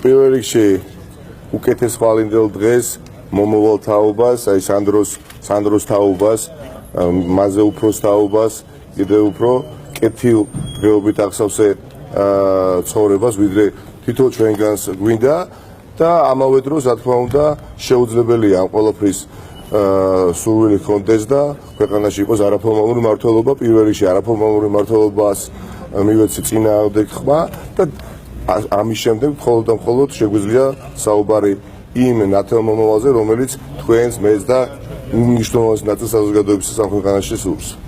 პირველ რიგში უკეთეს ხვალინდელ დღეს მომავალ თაობას, აი სანდროს თაობას, მასზე უფროს თაობას, კიდევ უფრო კეთილ დღეობით ახსავსე ცხოვრებას, ვიდრე თითო ჩვენგანს გვინდა და ამავე დროს, რა თქმა უნდა, შეუძლებელია ამ ყველაფრის სურვილი ჰქონდეს და ქვეყანაში იყოს არაფორმალური მმართველობა, პირველ რიგში არაფორმალური მმართველობას მივეცი წინააღმდეგ ხმა და ამის შემდეგ მხოლოდ და მხოლოდ შეგვიძლია საუბარი იმ ნათელ მომავალზე, რომელიც თქვენს, მეც და უმნიშვნელოვანეს ნაწილს საზოგადოების სამხედრო სურს.